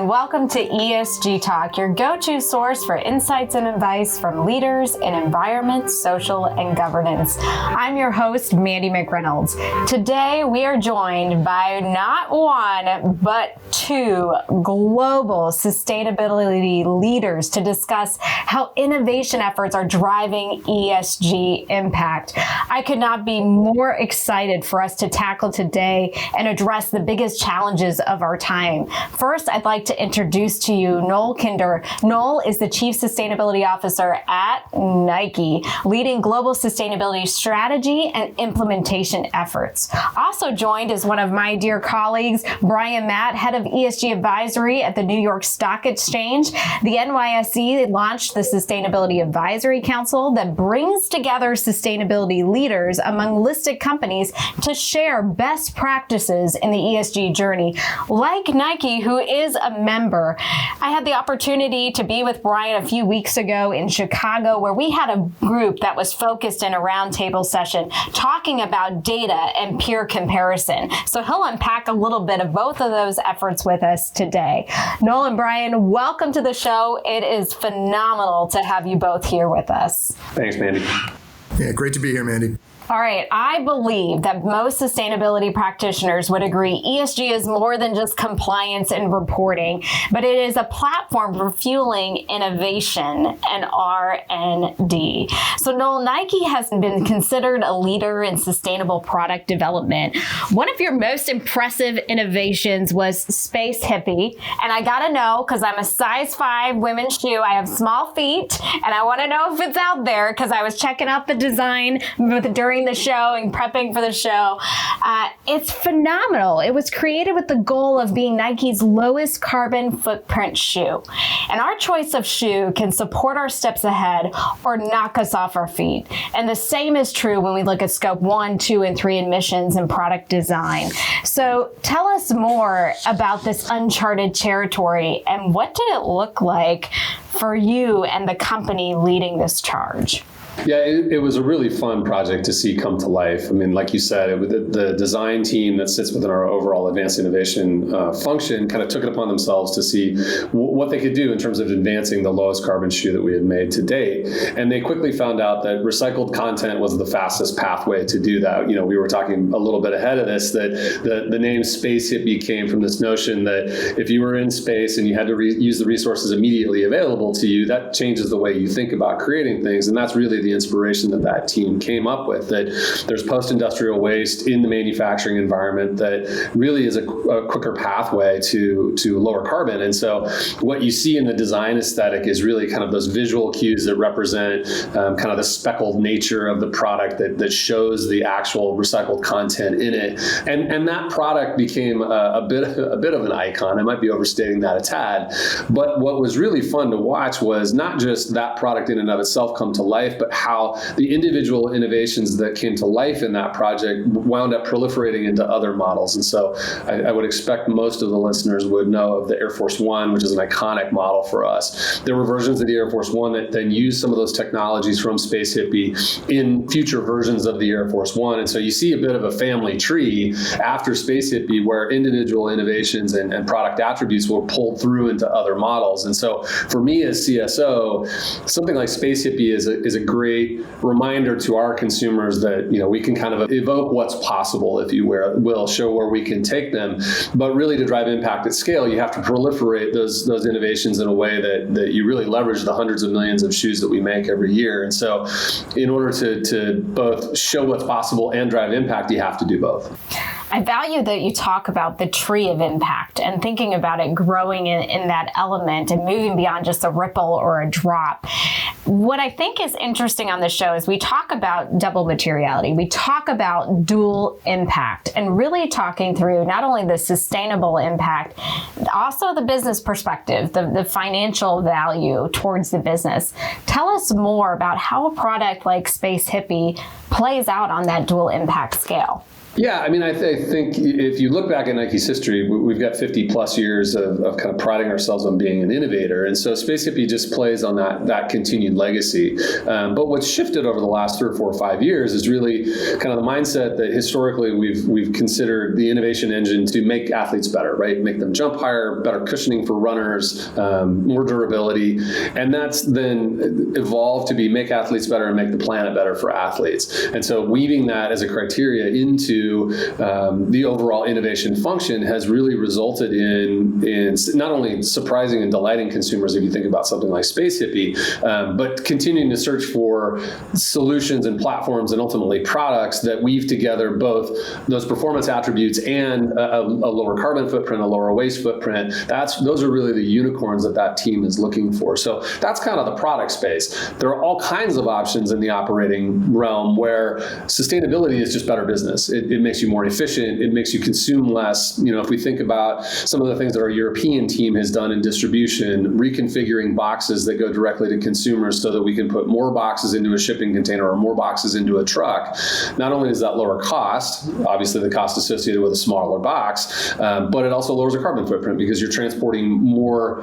and welcome to ESG Talk, your go-to source for insights and advice from leaders in environment, social, and governance. I'm your host, Mandi McReynolds. Today, we are joined by not one, but two global sustainability leaders to discuss how innovation efforts are driving ESG impact. I could not be more excited for us to tackle today and address the biggest challenges of our time. First, I'd like to introduce to you Noel Kinder. Noel is the Chief Sustainability Officer at Nike, leading global sustainability strategy and implementation efforts. Also joined is one of my dear colleagues, Brian Matt, Head of ESG Advisory at the New York Stock Exchange. The NYSE launched the Sustainability Advisory Council that brings together sustainability leaders among listed companies to share best practices in the ESG journey. Like Nike, who is a member, I had the opportunity to be with Brian a few weeks ago in Chicago, where we had a group that was focused in a roundtable session talking about data and peer comparison. So he'll unpack a little bit of both of those efforts with us today. Noel and Brian, welcome to the show. It is phenomenal to have you both here with us. Thanks, Mandi. Yeah, great to be here, Mandi. All right, I believe that most sustainability practitioners would agree ESG is more than just compliance and reporting, but it is a platform for fueling innovation and R&D. So Noel, Nike has been considered a leader in sustainable product development. One of your most impressive innovations was Space Hippie, and I gotta know, because I'm a size 5 women's shoe, I have small feet, and I wanna know if it's out there, because I was checking out the design during the show and prepping for the show. It's phenomenal. It was created with the goal of being Nike's lowest carbon footprint shoe. And our choice of shoe can support our steps ahead or knock us off our feet. And the same is true when we look at scope 1, 2, and 3 emissions and product design. So tell us more about this Uncharted Territory and what did it look like for you and the company leading this charge? Yeah, it was a really fun project to see come to life. I mean, like you said, the design team that sits within our overall advanced innovation function kind of took it upon themselves to see what they could do in terms of advancing the lowest carbon shoe that we had made to date. And they quickly found out that recycled content was the fastest pathway to do that. You know, we were talking a little bit ahead of this that the name Space Hippie came from this notion that if you were in space and you had to use the resources immediately available to you, that changes the way you think about creating things. And that's really the inspiration that team came up with, that there's post-industrial waste in the manufacturing environment that really is a quicker pathway to lower carbon. And so what you see in the design aesthetic is really kind of those visual cues that represent kind of the speckled nature of the product that shows the actual recycled content in it. And that product became a bit of an icon. I might be overstating that a tad. But what was really fun to watch was not just that product in and of itself come to life, but how the individual innovations that came to life in that project wound up proliferating into other models. And so I would expect most of the listeners would know of the Air Force One, which is an iconic model for us. There were versions of the Air Force One that then used some of those technologies from Space Hippie in future versions of the Air Force One. And so you see a bit of a family tree after Space Hippie where individual innovations and product attributes were pulled through into other models. And so for me as CSO, something like Space Hippie is a great reminder to our consumers that, you know, we can kind of evoke what's possible, if you will, show where we can take them. But really to drive impact at scale, you have to proliferate those innovations in a way that you really leverage the hundreds of millions of shoes that we make every year. And so in order to both show what's possible and drive impact, you have to do both. I value that you talk about the tree of impact and thinking about it growing in that element and moving beyond just a ripple or a drop. What I think is interesting on the show is we talk about double materiality. We talk about dual impact and really talking through not only the sustainable impact, also the business perspective, the financial value towards the business. Tell us more about how a product like Space Hippie plays out on that dual impact scale. Yeah, I mean, I think if you look back at Nike's history, we've got 50 plus years of kind of priding ourselves on being an innovator. And so Space Hippie just plays on that continued legacy. But what's shifted over the last 3 or 4 or 5 years is really kind of the mindset that historically we've considered the innovation engine to make athletes better, right? Make them jump higher, better cushioning for runners, more durability. And that's then evolved to be make athletes better and make the planet better for athletes. And so weaving that as a criteria into the overall innovation function has really resulted in not only surprising and delighting consumers if you think about something like Space Hippie, but continuing to search for solutions and platforms and ultimately products that weave together both those performance attributes and a lower carbon footprint, a lower waste footprint. Those are really the unicorns that team is looking for. So that's kind of the product space. There are all kinds of options in the operating realm where sustainability is just better business. It makes you more efficient. It makes you consume less. If we think about some of the things that our European team has done in distribution, reconfiguring boxes that go directly to consumers so that we can put more boxes into a shipping container or more boxes into a truck. Not only does that lower cost, obviously the cost associated with a smaller box, but it also lowers the carbon footprint because you're transporting more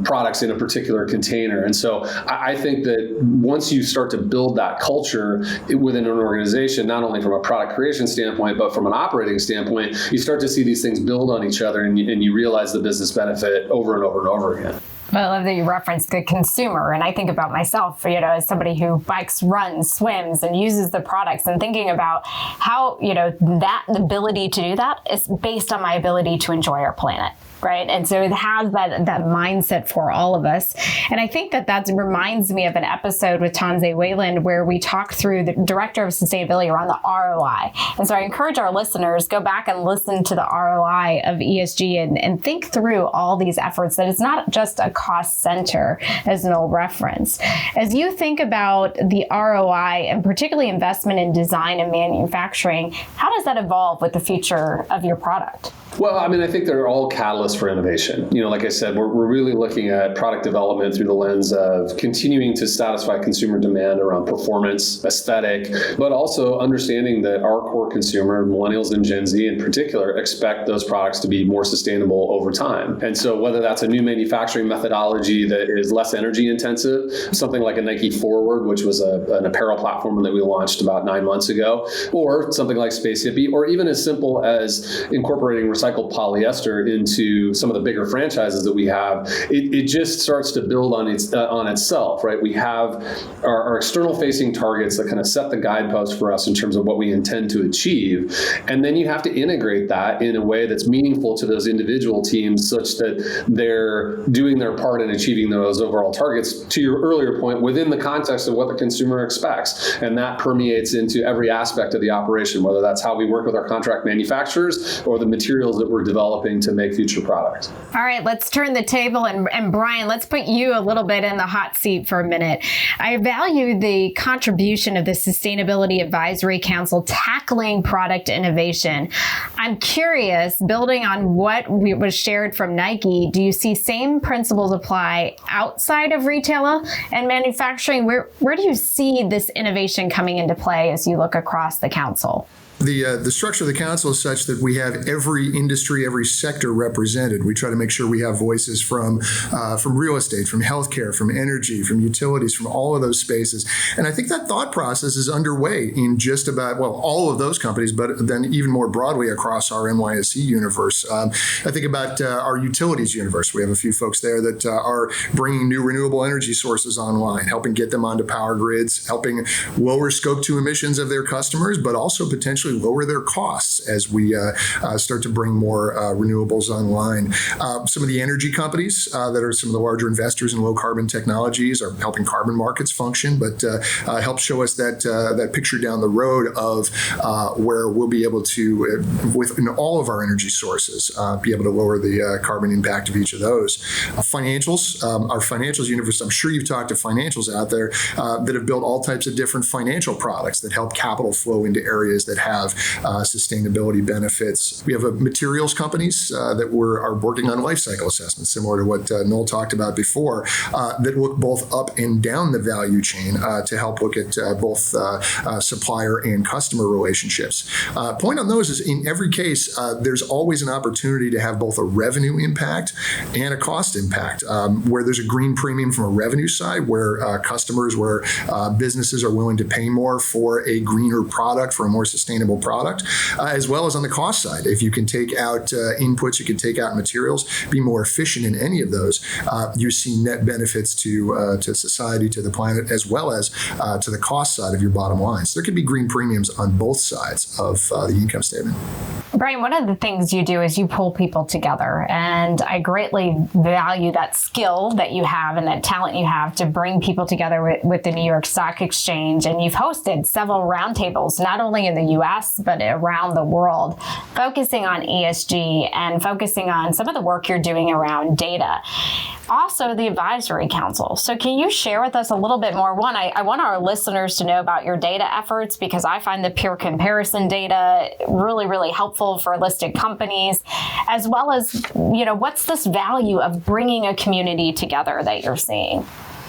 products in a particular container. And so I think that once you start to build that culture within an organization, not only from a product creation standpoint, but from an operating standpoint, you start to see these things build on each other and you realize the business benefit over and over and over again. Well, I love that you referenced the consumer. And I think about myself, as somebody who bikes, runs, swims, and uses the products, and thinking about how, that ability to do that is based on my ability to enjoy our planet. Right. And so it has that mindset for all of us. And I think that reminds me of an episode with Tanze Wayland where we talk through the director of sustainability around the ROI. And so I encourage our listeners, go back and listen to the ROI of ESG and think through all these efforts, that it's not just a cost center, as Noel referenced. As you think about the ROI and particularly investment in design and manufacturing, how does that evolve with the future of your product? Well, I mean, I think they're all catalysts for innovation. Like I said, we're really looking at product development through the lens of continuing to satisfy consumer demand around performance, aesthetic, but also understanding that our core consumer, millennials and Gen Z in particular, expect those products to be more sustainable over time. And so whether that's a new manufacturing methodology that is less energy intensive, something like a Nike Forward, which was an apparel platform that we launched about 9 months ago, or something like Space Hippie, or even as simple as incorporating recycled polyester into some of the bigger franchises that we have, it just starts to build on itself, right? We have our external facing targets that kind of set the guideposts for us in terms of what we intend to achieve. And then you have to integrate that in a way that's meaningful to those individual teams such that they're doing their part in achieving those overall targets, to your earlier point, within the context of what the consumer expects. And that permeates into every aspect of the operation, whether that's how we work with our contract manufacturers or the materials that we're developing to make future products. All right, let's turn the table. And Brian, let's put you a little bit in the hot seat for a minute. I value the contribution of the Sustainability Advisory Council tackling product innovation. I'm curious, building on what was shared from Nike, do you see same principles apply outside of retail and manufacturing? Where do you see this innovation coming into play as you look across the council? The structure of the council is such that we have every industry, every sector represented. We try to make sure we have voices from real estate, from healthcare, from energy, from utilities, from all of those spaces. And I think that thought process is underway in just about, all of those companies, but then even more broadly across our NYSE universe. I think about our utilities universe. We have a few folks there that are bringing new renewable energy sources online, helping get them onto power grids, helping lower scope 2 emissions of their customers, but also potentially lower their costs as we start to bring more renewables online. Some of the energy companies that are some of the larger investors in low carbon technologies are helping carbon markets function, but help show us that picture down the road of where we'll be able to, within all of our energy sources, be able to lower the carbon impact of each of those. Financials, our financials universe, I'm sure you've talked to financials out there that have built all types of different financial products that help capital flow into areas that have have sustainability benefits. We have materials companies that are working on life cycle assessments, similar to what Noel talked about before, that look both up and down the value chain to help look at both supplier and customer relationships. Point on those is in every case, there's always an opportunity to have both a revenue impact and a cost impact, where there's a green premium from a revenue side, where customers, where businesses are willing to pay more for a greener product, for a more sustainable product, as well as on the cost side. If you can take out inputs, you can take out materials, be more efficient in any of those, you see net benefits to society, to the planet, as well as to the cost side of your bottom line. So there could be green premiums on both sides of the income statement. Brian, one of the things you do is you pull people together, and I greatly value that skill that you have and that talent you have to bring people together with the New York Stock Exchange. And you've hosted several roundtables, not only in the US, but around the world, focusing on ESG and focusing on some of the work you're doing around data. Also, the Advisory Council. So can you share with us a little bit more? One, I want our listeners to know about your data efforts, because I find the peer comparison data really, really helpful for listed companies, as well as, what's this value of bringing a community together that you're seeing?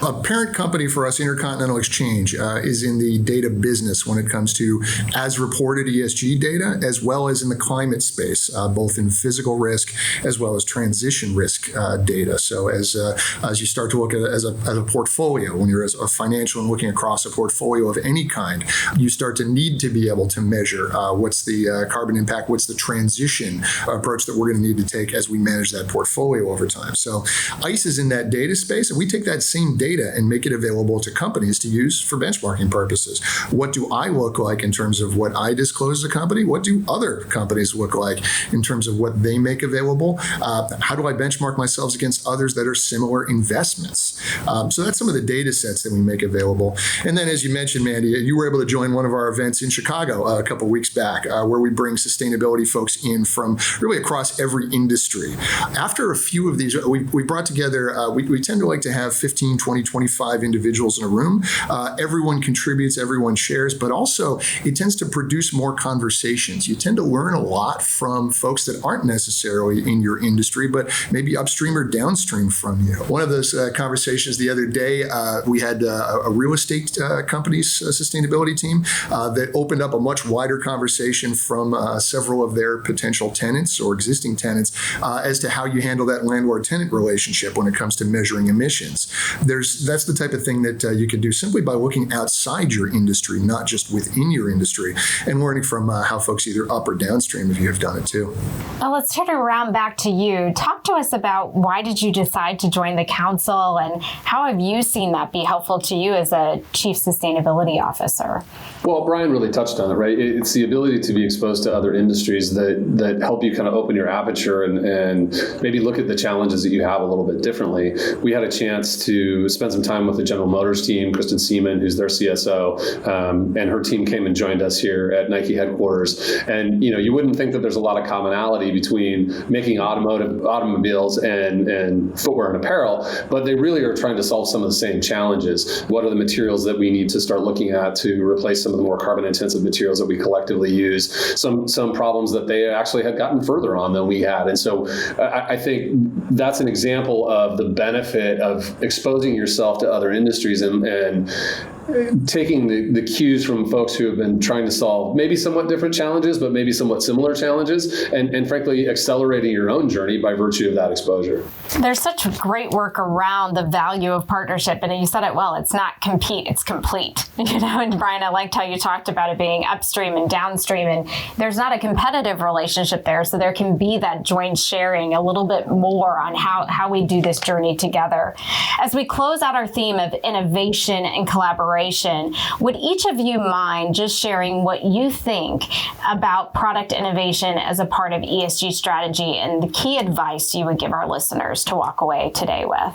A parent company for us, Intercontinental Exchange, is in the data business when it comes to as reported ESG data, as well as in the climate space, both in physical risk as well as transition risk data. So as you start to look at it as a portfolio, when you're as a financial and looking across a portfolio of any kind, you start to need to be able to measure what's the carbon impact, what's the transition approach that we're going to need to take as we manage that portfolio over time. So ICE is in that data space, and we take that same data and make it available to companies to use for benchmarking purposes. What do I look like in terms of what I disclose as a company? What do other companies look like in terms of what they make available? How do I benchmark myself against others that are similar investments? So that's some of the data sets that we make available. And then, as you mentioned, Mandi, you were able to join one of our events in Chicago a couple of weeks back, where we bring sustainability folks in from really across every industry. After a few of these, we brought together, we tend to like to have 15, 20, 25 individuals in a room. Everyone contributes, everyone shares, but also it tends to produce more conversations. You tend to learn a lot from folks that aren't necessarily in your industry, but maybe upstream or downstream from you. One of those conversations the other day, we had a real estate company's sustainability team that opened up a much wider conversation from several of their potential tenants or existing tenants as to how you handle that landlord-tenant relationship when it comes to measuring emissions. That's the type of thing that you can do simply by looking outside your industry, not just within your industry, and learning from how folks either up or downstream if you have done it too. Well, let's turn it around back to you. Talk to us about why did you decide to join the council, and how have you seen that be helpful to you as a Chief Sustainability Officer? Well, Brian really touched on it, right? It's the ability to be exposed to other industries that help you kind of open your aperture and maybe look at the challenges that you have a little bit differently. We had a chance to spend some time with the General Motors team, Kristen Seaman, who's their CSO, and her team came and joined us here at Nike headquarters. And you wouldn't think that there's a lot of commonality between making automobiles and footwear and apparel, but they really are trying to solve some of the same challenges. What are the materials that we need to start looking at to replace some of the more carbon-intensive materials that we collectively use? Some problems that they actually had gotten further on than we had. And so I think that's an example of the benefit of exposing yourself to other industries and taking the cues from folks who have been trying to solve maybe somewhat different challenges, but maybe somewhat similar challenges, and frankly, accelerating your own journey by virtue of that exposure. There's such great work around the value of partnership, and you said it well, it's not compete, it's complete. And Brian, I liked how you talked about it being upstream and downstream, and there's not a competitive relationship there, so there can be that joint sharing a little bit more on how we do this journey together. As we close out our theme of innovation and collaboration, would each of you mind just sharing what you think about product innovation as a part of ESG strategy and the key advice you would give our listeners to walk away today with?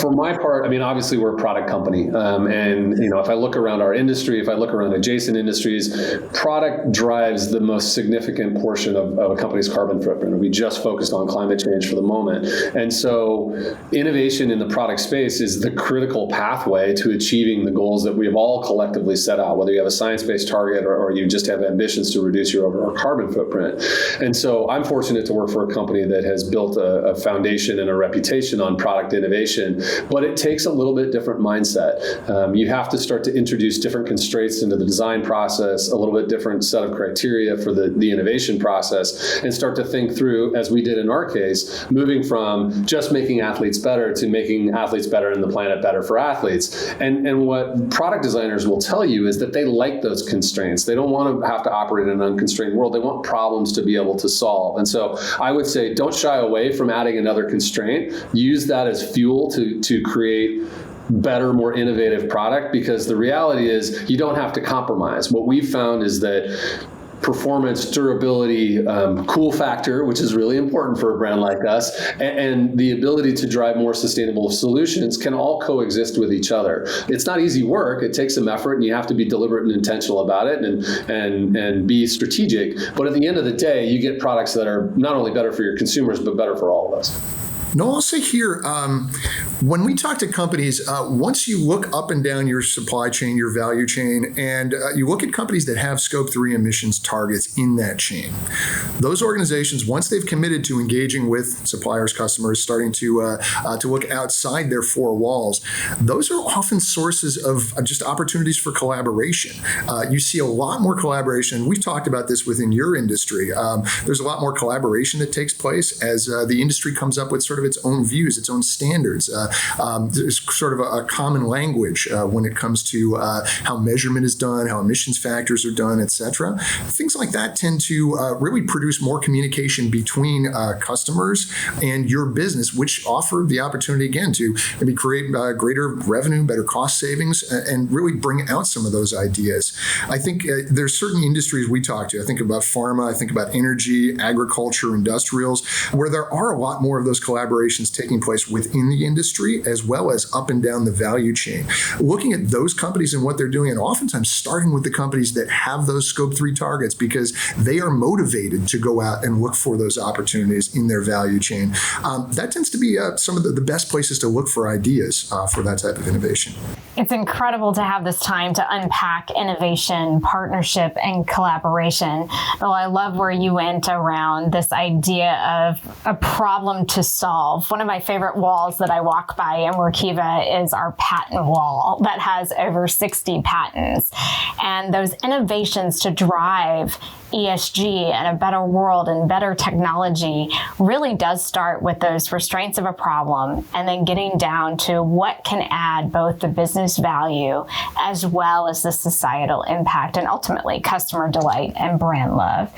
For my part, I mean, obviously we're a product company. And, if I look around our industry, if I look around adjacent industries, product drives the most significant portion of a company's carbon footprint. We just focused on climate change for the moment. And so innovation in the product space is the critical pathway to achieving the goals that we have all collectively set out, whether you have a science-based target or you just have ambitions to reduce your overall carbon footprint. And so I'm fortunate to work for a company that has built a foundation and a reputation on product innovation, but it takes a little bit different mindset. You have to start to introduce different constraints into the design process, a little bit different set of criteria for the innovation process, and start to think through, as we did in our case, moving from just making athletes better to making athletes better and the planet better for athletes. And what product designers will tell you is that they like those constraints. They don't want to have to operate in an unconstrained world. They want problems to be able to solve. And so I would say don't shy away from adding another constraint. Use that as fuel to create better, more innovative product, because the reality is you don't have to compromise. What we've found is that performance, durability, cool factor, which is really important for a brand like us, and the ability to drive more sustainable solutions can all coexist with each other. It's not easy work. It takes some effort, and you have to be deliberate and intentional about it and be strategic. But at the end of the day, you get products that are not only better for your consumers, but better for all of us. No, I'll say here, when we talk to companies, once you look up and down your supply chain, your value chain, and you look at companies that have Scope 3 emissions targets in that chain, those organizations, once they've committed to engaging with suppliers, customers, starting to look outside their four walls, those are often sources of just opportunities for collaboration. You see a lot more collaboration. We've talked about this within your industry. There's a lot more collaboration that takes place as the industry comes up with sort of its own views, its own standards. There's sort of a common language when it comes to how measurement is done, how emissions factors are done, et cetera. Things like that tend to really produce more communication between customers and your business, which offer the opportunity, again, to maybe create greater revenue, better cost savings, and really bring out some of those ideas. I think there's certain industries we talk to. I think about pharma, I think about energy, agriculture, industrials, where there are a lot more of those collaborations taking place within the industry as well as up and down the value chain. Looking at those companies and what they're doing, and oftentimes starting with the companies that have those Scope 3 targets because they are motivated to go out and look for those opportunities in their value chain. That tends to be some of the best places to look for ideas for that type of innovation. It's incredible to have this time to unpack innovation, partnership, and collaboration. Well, I love where you went around this idea of a problem to solve. One of my favorite walls that I walk by in Workiva is our patent wall that has over 60 patents. And those innovations to drive ESG and a better world and better technology really does start with those restraints of a problem and then getting down to what can add both the business value as well as the societal impact and ultimately customer delight and brand love.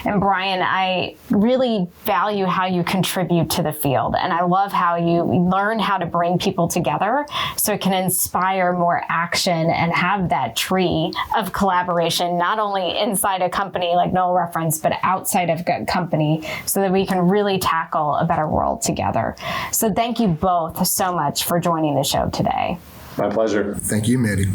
And Brian, I really value how you contribute to the field, and I love how you learn how to bring people together so it can inspire more action and have that tree of collaboration, not only inside a company like Noel referenced, but outside of a company so that we can really tackle a better world together. So thank you both so much for joining the show today. My pleasure. Thank you, Mandi.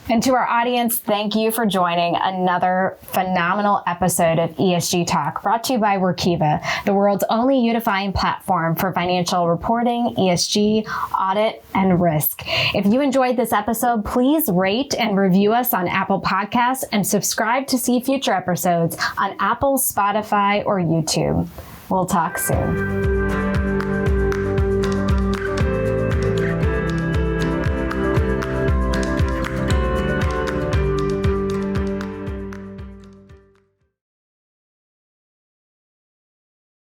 And to our audience, thank you for joining another phenomenal episode of ESG Talk, brought to you by Workiva, the world's only unifying platform for financial reporting, ESG, audit, and risk. If you enjoyed this episode, please rate and review us on Apple Podcasts and subscribe to see future episodes on Apple, Spotify, or YouTube. We'll talk soon.